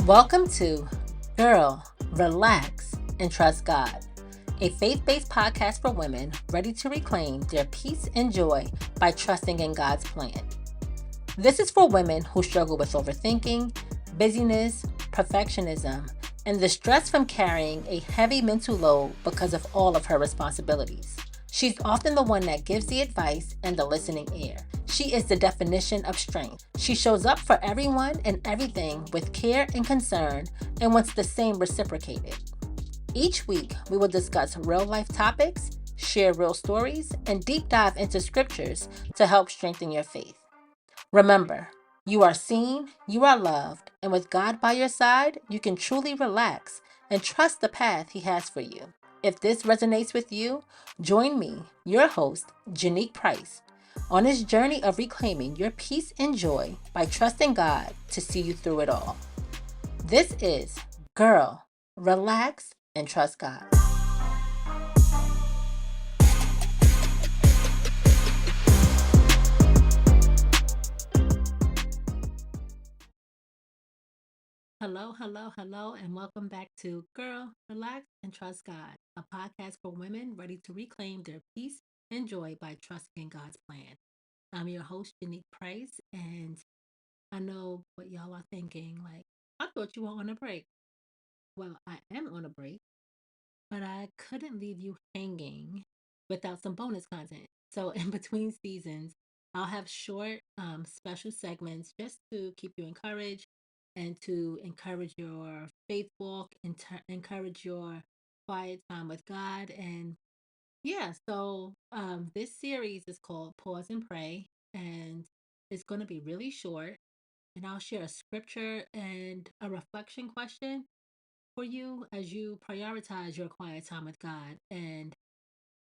Welcome to Girl, Relax, and Trust God, a faith based podcast for women ready to reclaim their peace and joy by trusting in God's plan. This is for women who struggle with overthinking, busyness, perfectionism, and the stress from carrying a heavy mental load because of all of her responsibilities. She's often the one that gives the advice and the listening ear. She is the definition of strength. She shows up for everyone and everything with care and concern and wants the same reciprocated. Each week, we will discuss real life topics, share real stories, and deep dive into scriptures to help strengthen your faith. Remember, you are seen, you are loved, and with God by your side, you can truly relax and trust the path He has for you. If this resonates with you, join me, your host, Janique Price, on this journey of reclaiming your peace and joy by trusting God to see you through it all. This is Girl, Relax, and Trust God. Hello, and welcome back to Girl, Relax, and Trust God, a podcast for women ready to reclaim their peace and joy by trusting in God's plan. I'm your host, Janique Price, and I know what y'all are thinking. Like, I thought you were on a break. Well, I am on a break, but I couldn't leave you hanging without some bonus content. So, in between seasons, I'll have short, special segments just to keep you encouraged and to encourage your faith walk and encourage your quiet time with God. And yeah, so this series is called Pause and Pray, and it's going to be really short. And I'll share a scripture and a reflection question for you as you prioritize your quiet time with God. And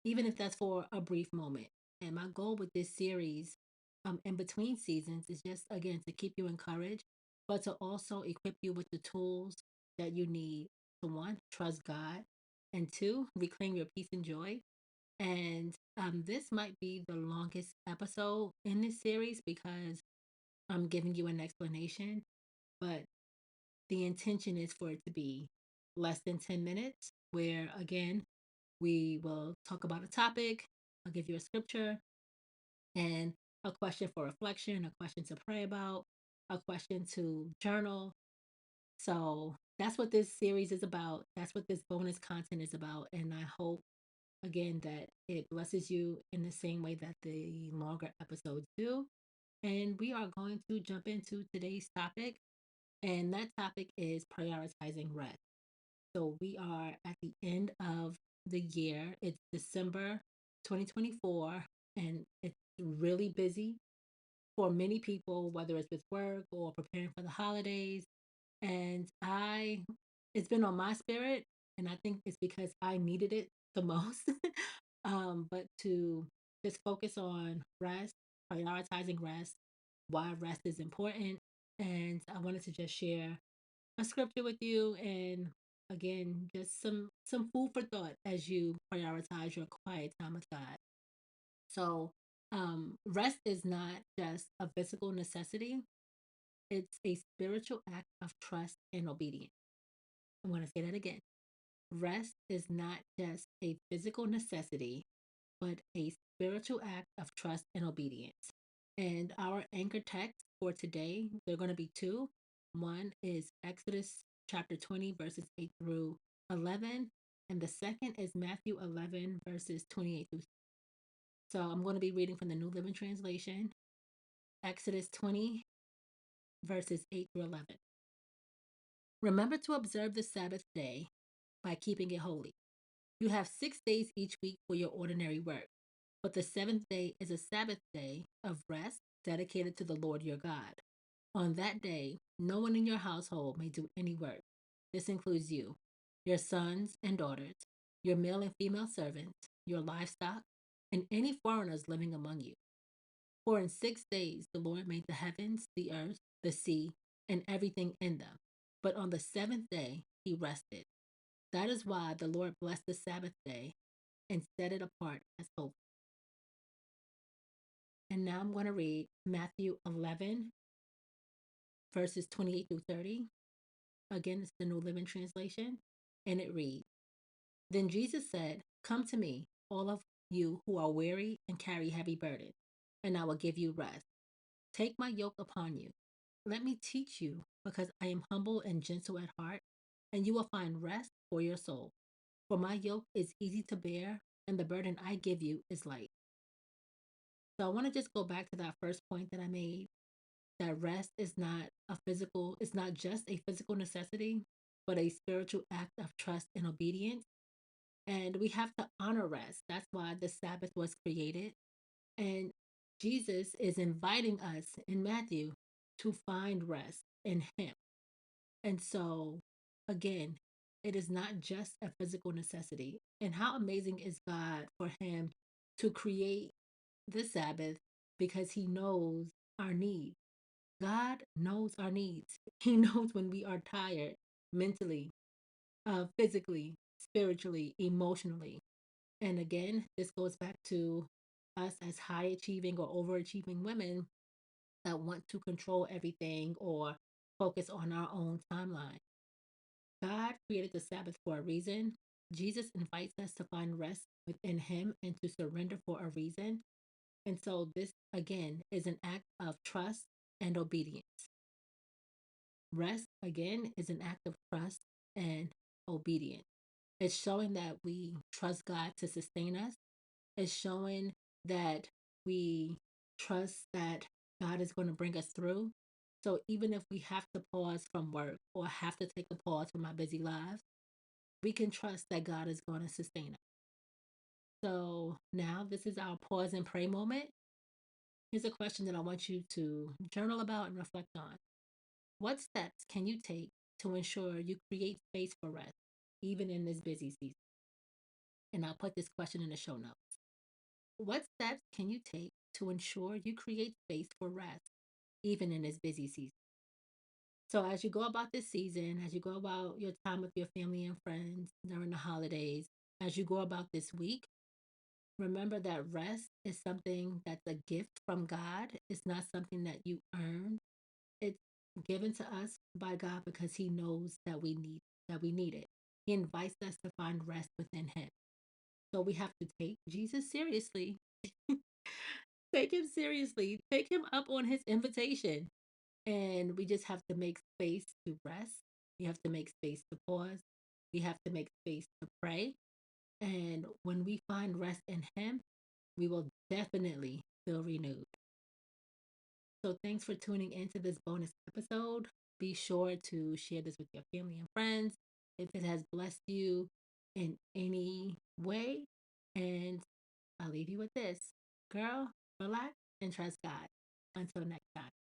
even if that's for a brief moment. And my goal with this series, in between seasons, is just again to keep you encouraged, but to also equip you with the tools that you need to one, trust God, and two, reclaim your peace and joy. And this might be the longest episode in this series because I'm giving you an explanation, but the intention is for it to be less than 10 minutes, where again, we will talk about a topic. I'll give you a scripture and a question for reflection, a question to pray about, a question to journal. So that's what this series is about. That's what this bonus content is about. And I hope, again, that it blesses you in the same way that the longer episodes do. And we are going to jump into today's topic. And that topic is prioritizing rest. So we are at the end of the year. It's December 2024, and it's really busy for many people, whether it's with work or preparing for the holidays. And it's been on my spirit, and I think it's because I needed it the most. But to just focus on rest, prioritizing rest, why rest is important. And I wanted to just share a scripture with you and again just some food for thought as you prioritize your quiet time with God. So rest is not just a physical necessity, it's a spiritual act of trust and obedience. I'm going to say that again. Rest is not just a physical necessity, but a spiritual act of trust and obedience. And our anchor text for today, they're going to be two. One is Exodus chapter 20, verses 8 through 11. And the second is Matthew 11, verses 28 through. So I'm going to be reading from the New Living Translation, Exodus 20, verses 8 through 11. Remember to observe the Sabbath day by keeping it holy. You have 6 days each week for your ordinary work, but the seventh day is a Sabbath day of rest dedicated to the Lord your God. On that day, no one in your household may do any work. This includes you, your sons and daughters, your male and female servants, your livestock, and any foreigners living among you. For in 6 days the Lord made the heavens, the earth, the sea, and everything in them. But on the seventh day he rested. That is why the Lord blessed the Sabbath day and set it apart as holy. And now I'm going to read Matthew 11, verses 28 through 30. Again, it's the New Living Translation, and it reads, Then Jesus said, Come to me, all of you who are weary and carry heavy burdens, and I will give you rest. Take my yoke upon you. Let me teach you, because I am humble and gentle at heart, and you will find rest for your soul. For my yoke is easy to bear, and the burden I give you is light. So I want to just go back to that first point that I made, that rest is not it's not just a physical necessity, but a spiritual act of trust and obedience. And we have to honor rest. That's why the Sabbath was created. And Jesus is inviting us in Matthew to find rest in Him. And so, again, it is not just a physical necessity. And how amazing is God for Him to create the Sabbath because He knows our needs. God knows our needs. He knows when we are tired mentally, physically, spiritually, emotionally. And again, this goes back to us as high achieving or overachieving women that want to control everything or focus on our own timeline. God created the Sabbath for a reason. Jesus invites us to find rest within Him and to surrender for a reason. And so, this again is an act of trust and obedience. Rest, again, is an act of trust and obedience. It's showing that we trust God to sustain us. It's showing that we trust that God is going to bring us through. So even if we have to pause from work or have to take a pause from our busy lives, we can trust that God is going to sustain us. So now this is our pause and pray moment. Here's a question that I want you to journal about and reflect on. What steps can you take to ensure you create space for rest, even in this busy season? And I'll put this question in the show notes. What steps can you take to ensure you create space for rest, even in this busy season? So, as you go about this season, as you go about your time with your family and friends during the holidays, as you go about this week, remember that rest is something that's a gift from God. It's not something that you earn. It's given to us by God because He knows that we need it. He invites us to find rest within Him. So we have to take Jesus seriously. Take Him seriously. Take Him up on His invitation. And we just have to make space to rest. We have to make space to pause. We have to make space to pray. And when we find rest in Him, we will definitely feel renewed. So thanks for tuning into this bonus episode. Be sure to share this with your family and friends if it has blessed you in any way. And I'll leave you with this. Girl, relax and trust God. Until next time.